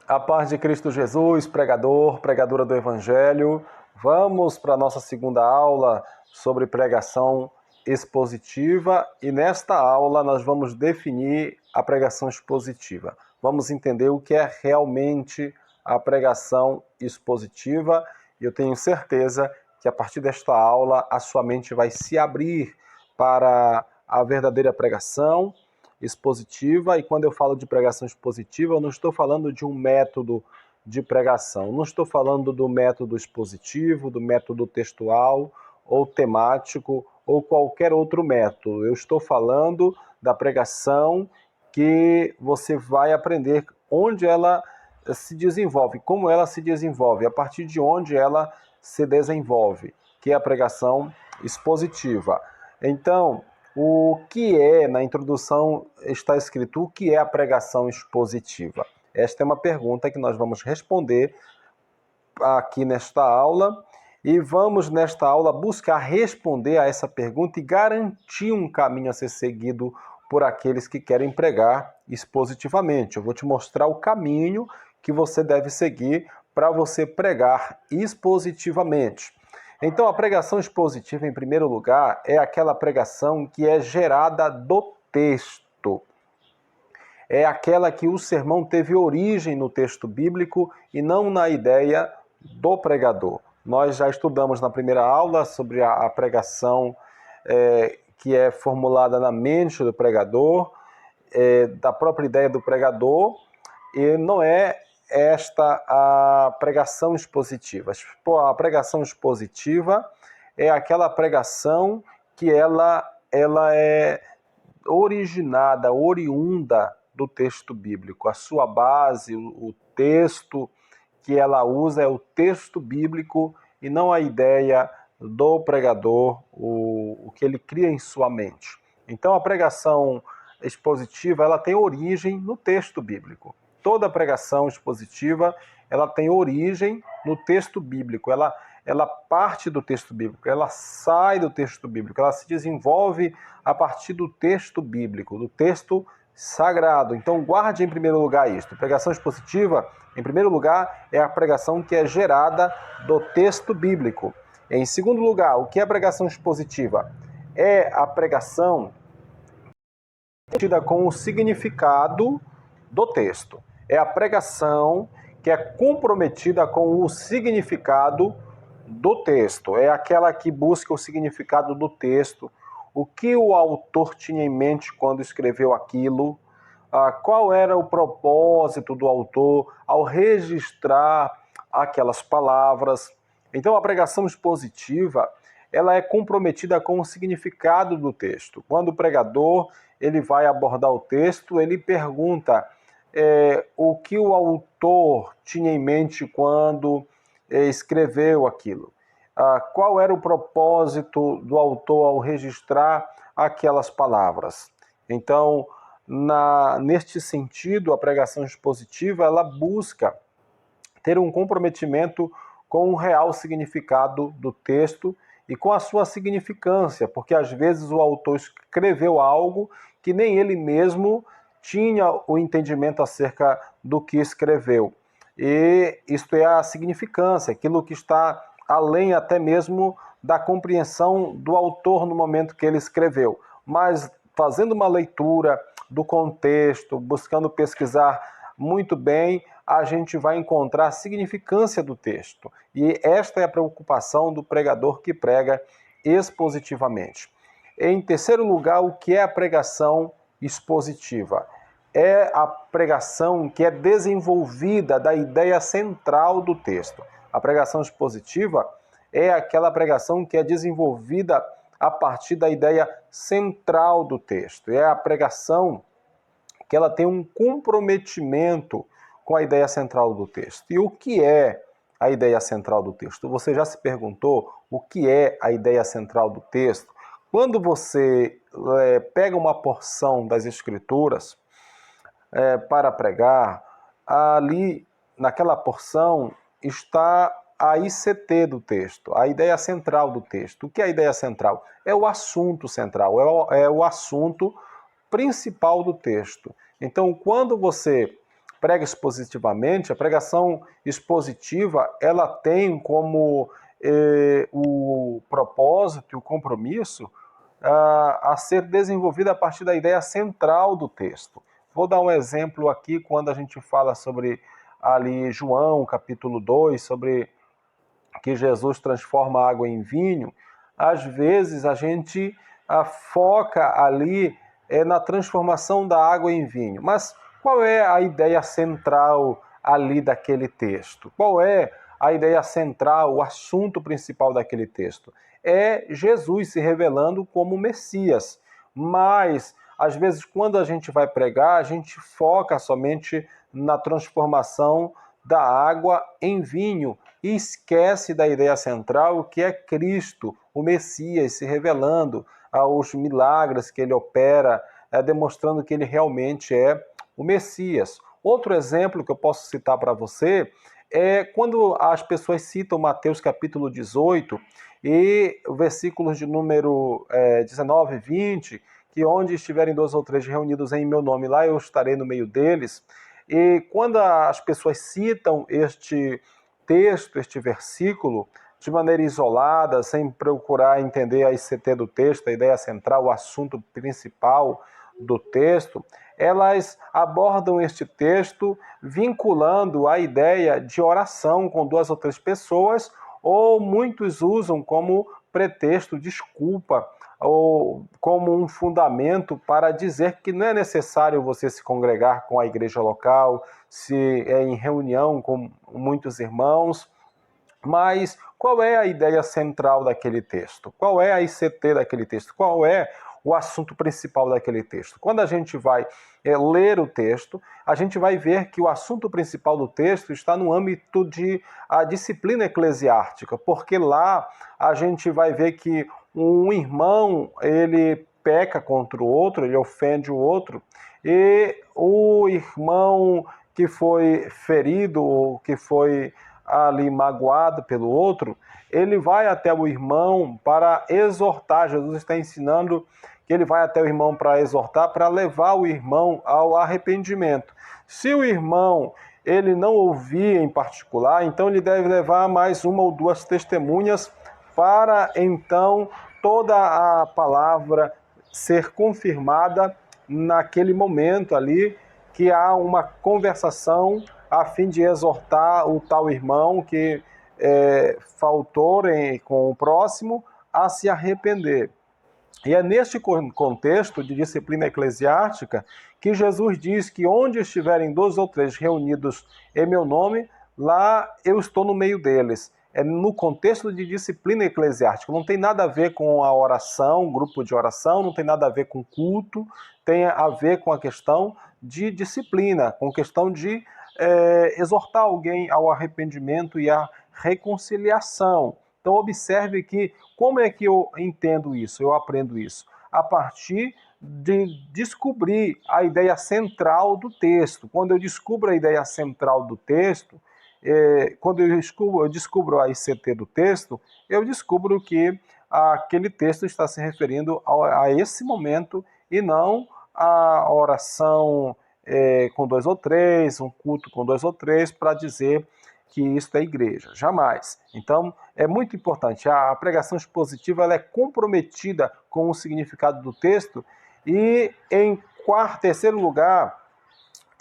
A paz de Cristo Jesus, pregador, pregadora do Evangelho. Vamos para a nossa segunda aula sobre pregação expositiva e nesta aula nós vamos definir a pregação expositiva. Vamos entender o que é realmente a pregação expositiva e eu tenho certeza que a partir desta aula a sua mente vai se abrir para a verdadeira pregação expositiva, e quando eu falo de pregação expositiva, eu não estou falando de um método de pregação, não estou falando do método expositivo, do método textual ou temático ou qualquer outro método. Eu estou falando da pregação que você vai aprender onde ela se desenvolve, como ela se desenvolve, a partir de onde ela se desenvolve, que é a pregação expositiva. Então, o que é, na introdução está escrito, o que é a pregação expositiva? Esta é uma pergunta que nós vamos responder aqui nesta aula e vamos nesta aula buscar responder a essa pergunta e garantir um caminho a ser seguido por aqueles que querem pregar expositivamente. Eu vou te mostrar o caminho que você deve seguir para você pregar expositivamente. Então, a pregação expositiva, em primeiro lugar, é aquela pregação que é gerada do texto. É aquela que o sermão teve origem no texto bíblico e não na ideia do pregador. Nós já estudamos na primeira aula sobre a pregação que é formulada na mente do pregador, da própria ideia do pregador, e não é esta a pregação expositiva. A pregação expositiva é aquela pregação que ela é originada, oriunda do texto bíblico. A sua base, o texto que ela usa é o texto bíblico e não a ideia do pregador, o que ele cria em sua mente. Então a pregação expositiva ela tem origem no texto bíblico. Toda pregação expositiva, ela tem origem no texto bíblico, ela parte do texto bíblico, ela sai do texto bíblico, ela se desenvolve a partir do texto bíblico, do texto sagrado. Então guarde em primeiro lugar isto. Pregação expositiva, em primeiro lugar, é a pregação que é gerada do texto bíblico. Em segundo lugar, o que é pregação expositiva? É a pregação tida com o significado do texto. É a pregação que é comprometida com o significado do texto. É aquela que busca o significado do texto, o que o autor tinha em mente quando escreveu aquilo, qual era o propósito do autor ao registrar aquelas palavras. Então, a pregação expositiva, ela é comprometida com o significado do texto. Quando o pregador ele vai abordar o texto, ele pergunta o que o autor tinha em mente quando escreveu aquilo. Qual era o propósito do autor ao registrar aquelas palavras. Então, neste sentido, a pregação expositiva, ela busca ter um comprometimento com o real significado do texto e com a sua significância, porque às vezes o autor escreveu algo que nem ele mesmo tinha o entendimento acerca do que escreveu. E isto é a significância, aquilo que está além até mesmo da compreensão do autor no momento que ele escreveu. Mas fazendo uma leitura do contexto, buscando pesquisar muito bem, a gente vai encontrar a significância do texto. E esta é a preocupação do pregador que prega expositivamente. Em terceiro lugar, o que é a pregação expositiva? É a pregação que é desenvolvida da ideia central do texto. A pregação expositiva é aquela pregação que é desenvolvida a partir da ideia central do texto. É a pregação que ela tem um comprometimento com a ideia central do texto. E o que é a ideia central do texto? Você já se perguntou o que é a ideia central do texto? Quando você pega uma porção das Escrituras para pregar, ali naquela porção está a ICT do texto, a ideia central do texto. O que é a ideia central? É o assunto central, é o assunto principal do texto. Então, quando você prega expositivamente, a pregação expositiva, ela tem como o propósito e o compromisso a ser desenvolvida a partir da ideia central do texto. Vou dar um exemplo aqui quando a gente fala sobre ali João, capítulo 2, sobre que Jesus transforma a água em vinho. Às vezes a gente foca ali na transformação da água em vinho. Mas qual é a ideia central ali daquele texto? Qual é a ideia central, o assunto principal daquele texto? É Jesus se revelando como Messias. Mas, às vezes, quando a gente vai pregar, a gente foca somente na transformação da água em vinho e esquece da ideia central, que é Cristo, o Messias, se revelando aos milagres que ele opera, demonstrando que ele realmente é o Messias. Outro exemplo que eu posso citar para você é quando as pessoas citam Mateus capítulo 18 e versículos de número 19 e 20, que onde estiverem 2 ou 3 reunidos em meu nome, lá eu estarei no meio deles. E quando as pessoas citam este texto, este versículo, de maneira isolada, sem procurar entender a ICT do texto, a ideia central, o assunto principal do texto, elas abordam este texto vinculando a ideia de oração com 2 ou 3 pessoas, ou muitos usam como pretexto, desculpa, ou como um fundamento para dizer que não é necessário você se congregar com a igreja local, se é em reunião com muitos irmãos. Mas qual é a ideia central daquele texto? Qual é a ICT daquele texto? Qual é o assunto principal daquele texto? Quando a gente vai ler o texto, a gente vai ver que o assunto principal do texto está no âmbito de a disciplina eclesiástica, porque lá a gente vai ver que um irmão, ele peca contra o outro, ele ofende o outro, e o irmão que foi ferido, ou que foi ali magoado pelo outro, ele vai até o irmão para exortar. Jesus está ensinando que ele vai até o irmão para exortar, para levar o irmão ao arrependimento. Se o irmão ele não ouvir em particular, então ele deve levar mais 1 ou 2 testemunhas para então toda a palavra ser confirmada naquele momento ali, que há uma conversação a fim de exortar o tal irmão que faltou com o próximo a se arrepender. E é neste contexto de disciplina eclesiástica que Jesus diz que onde estiverem 2 ou 3 reunidos em meu nome, lá eu estou no meio deles. É no contexto de disciplina eclesiástica, não tem nada a ver com a oração, grupo de oração, não tem nada a ver com culto, tem a ver com a questão de disciplina, com a questão de exortar alguém ao arrependimento e à reconciliação. Então observe que como é que eu entendo isso, eu aprendo isso? A partir de descobrir a ideia central do texto. Quando eu descubro a ideia central do texto, quando eu descubro a ICT do texto, eu descubro que aquele texto está se referindo a esse momento e não a oração com 2 ou 3, um culto com 2 ou 3, para dizer que isso é igreja. Jamais. Então, é muito importante. A pregação expositiva ela é comprometida com o significado do texto e, em terceiro lugar,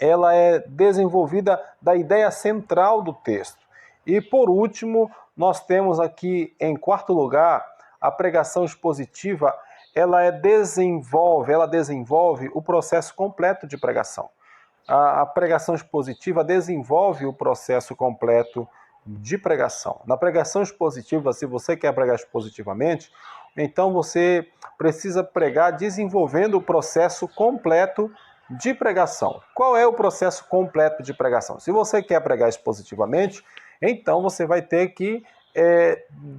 ela é desenvolvida da ideia central do texto. E, por último, nós temos aqui, em quarto lugar, a pregação expositiva, ela desenvolve o processo completo de pregação. A pregação expositiva desenvolve o processo completo de pregação. Na pregação expositiva, se você quer pregar expositivamente, então você precisa pregar desenvolvendo o processo completo de pregação. Qual é o processo completo de pregação? Se você quer pregar expositivamente, então você vai ter que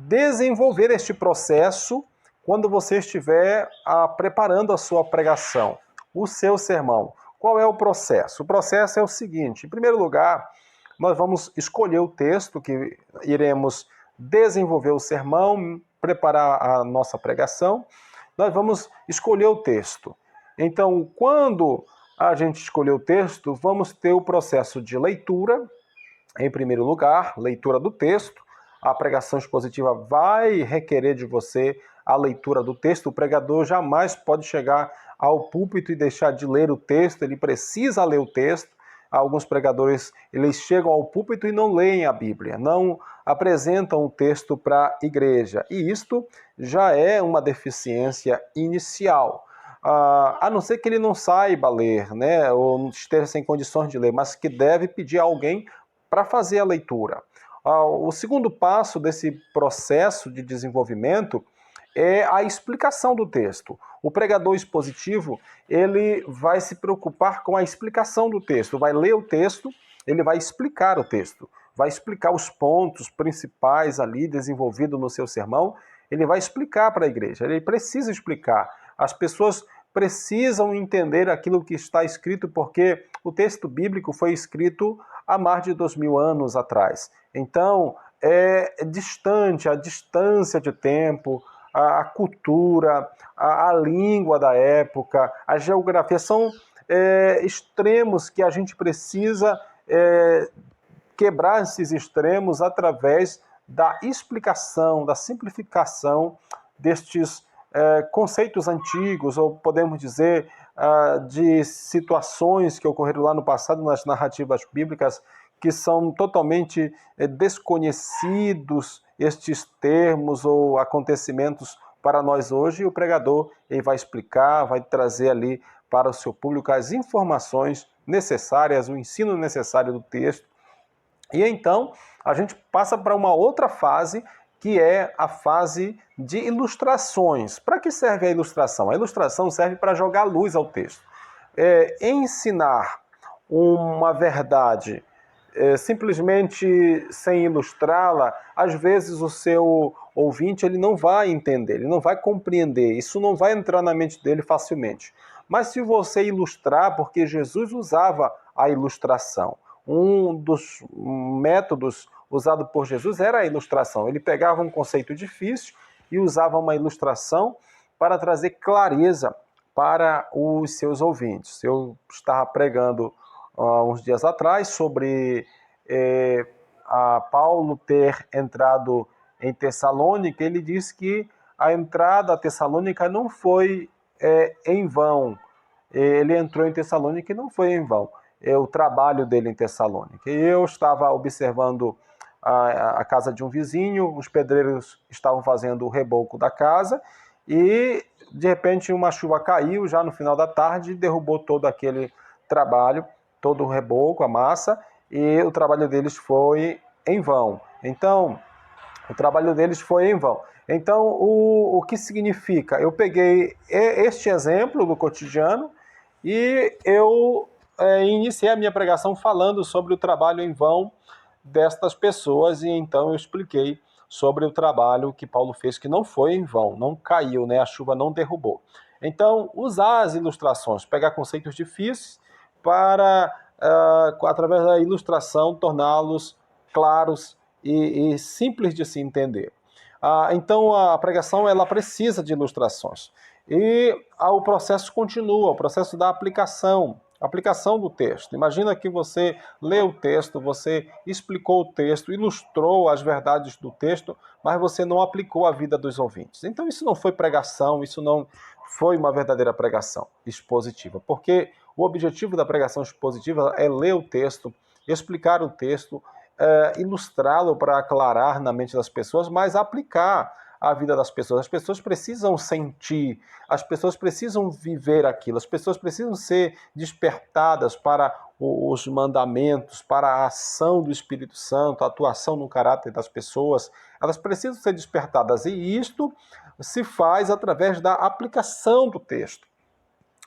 desenvolver este processo quando você estiver preparando a sua pregação, o seu sermão. Qual é o processo? O processo é o seguinte: em primeiro lugar, nós vamos escolher o texto que iremos desenvolver o sermão, preparar a nossa pregação. Nós vamos escolher o texto. Então, quando a gente escolheu o texto, vamos ter o processo de leitura, em primeiro lugar, leitura do texto. A pregação expositiva vai requerer de você a leitura do texto. O pregador jamais pode chegar ao púlpito e deixar de ler o texto, ele precisa ler o texto. Alguns pregadores, eles chegam ao púlpito e não leem a Bíblia, não apresentam o texto para a igreja. E isto já é uma deficiência inicial. A não ser que ele não saiba ler, né, ou esteja sem condições de ler, mas que deve pedir a alguém para fazer a leitura. O segundo passo desse processo de desenvolvimento é a explicação do texto. O pregador expositivo, ele vai se preocupar com a explicação do texto, vai ler o texto, ele vai explicar o texto, vai explicar os pontos principais ali desenvolvidos no seu sermão, ele vai explicar para a igreja, ele precisa explicar. As pessoas precisam entender aquilo que está escrito, porque o texto bíblico foi escrito há mais de 2000 anos atrás. Então, é distante, a distância de tempo, a cultura, a língua da época, a geografia, são extremos que a gente precisa quebrar esses extremos através da explicação, da simplificação destes conceitos antigos, ou podemos dizer, de situações que ocorreram lá no passado nas narrativas bíblicas, que são totalmente desconhecidos estes termos ou acontecimentos para nós hoje, e o pregador ele vai explicar, vai trazer ali para o seu público as informações necessárias, o ensino necessário do texto. E então a gente passa para uma outra fase, que é a fase de ilustrações. Para que serve a ilustração? A ilustração serve para jogar luz ao texto. Ensinar uma verdade simplesmente sem ilustrá-la, às vezes o seu ouvinte ele não vai entender, ele não vai compreender, isso não vai entrar na mente dele facilmente. Mas se você ilustrar, porque Jesus usava a ilustração, um dos métodos usado por Jesus era a ilustração. Ele pegava um conceito difícil e usava uma ilustração para trazer clareza para os seus ouvintes. Eu estava pregando uns dias atrás sobre a Paulo ter entrado em Tessalônica. Ele disse que a entrada a Tessalônica não foi em vão. Ele entrou em Tessalônica e não foi em vão. O trabalho dele em Tessalônica. E eu estava observando a casa de um vizinho, os pedreiros estavam fazendo o reboco da casa e, de repente, uma chuva caiu já no final da tarde e derrubou todo aquele trabalho, todo o reboco, a massa, e o trabalho deles foi em vão. Então, o trabalho deles foi em vão. Então, o que significa? Eu peguei este exemplo do cotidiano e eu iniciei a minha pregação falando sobre o trabalho em vão destas pessoas, e então eu expliquei sobre o trabalho que Paulo fez, que não foi em vão, não caiu, né? A chuva não derrubou. Então, usar as ilustrações, pegar conceitos difíceis para, através da ilustração, torná-los claros e simples de se entender. Então, a pregação ela precisa de ilustrações. E o processo continua, o processo da aplicação do texto. Imagina que você leu o texto, você explicou o texto, ilustrou as verdades do texto, mas você não aplicou à vida dos ouvintes. Então isso não foi pregação, isso não foi uma verdadeira pregação expositiva, porque o objetivo da pregação expositiva é ler o texto, explicar o texto, ilustrá-lo para aclarar na mente das pessoas, mas aplicar a vida das pessoas. As pessoas precisam sentir, as pessoas precisam viver aquilo, as pessoas precisam ser despertadas para os mandamentos, para a ação do Espírito Santo, a atuação no caráter das pessoas. Elas precisam ser despertadas, e isto se faz através da aplicação do texto.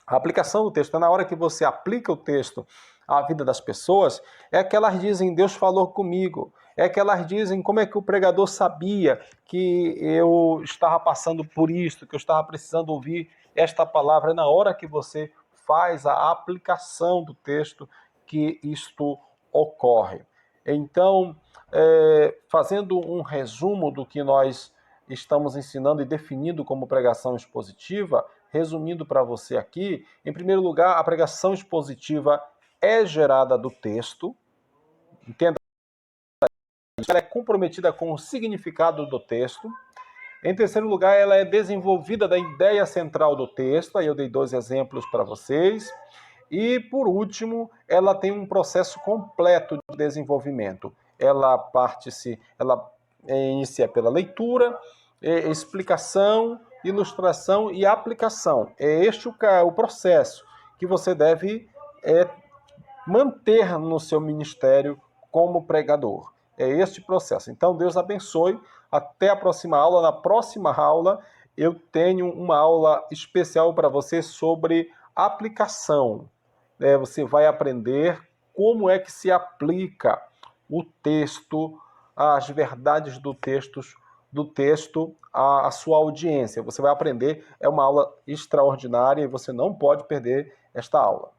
A aplicação do texto é na hora que você aplica o texto à vida das pessoas, é que elas dizem, Deus falou comigo. É que elas dizem, como é que o pregador sabia que eu estava passando por isso, que eu estava precisando ouvir esta palavra. É na hora que você faz a aplicação do texto que isto ocorre. Então, fazendo um resumo do que nós estamos ensinando e definindo como pregação expositiva, resumindo para você aqui, em primeiro lugar, a pregação expositiva é gerada do texto, entenda, ela é comprometida com o significado do texto. Em terceiro lugar, ela é desenvolvida da ideia central do texto, aí eu dei 2 exemplos para vocês. E, por último, ela tem um processo completo de desenvolvimento. Ela inicia pela leitura, explicação, ilustração e aplicação. É este o processo que você deve manter no seu ministério como pregador. É este processo. Então, Deus abençoe. Até a próxima aula. Na próxima aula, eu tenho uma aula especial para você sobre aplicação. Você vai aprender como é que se aplica o texto, as verdades do texto à sua audiência. Você vai aprender, é uma aula extraordinária e você não pode perder esta aula.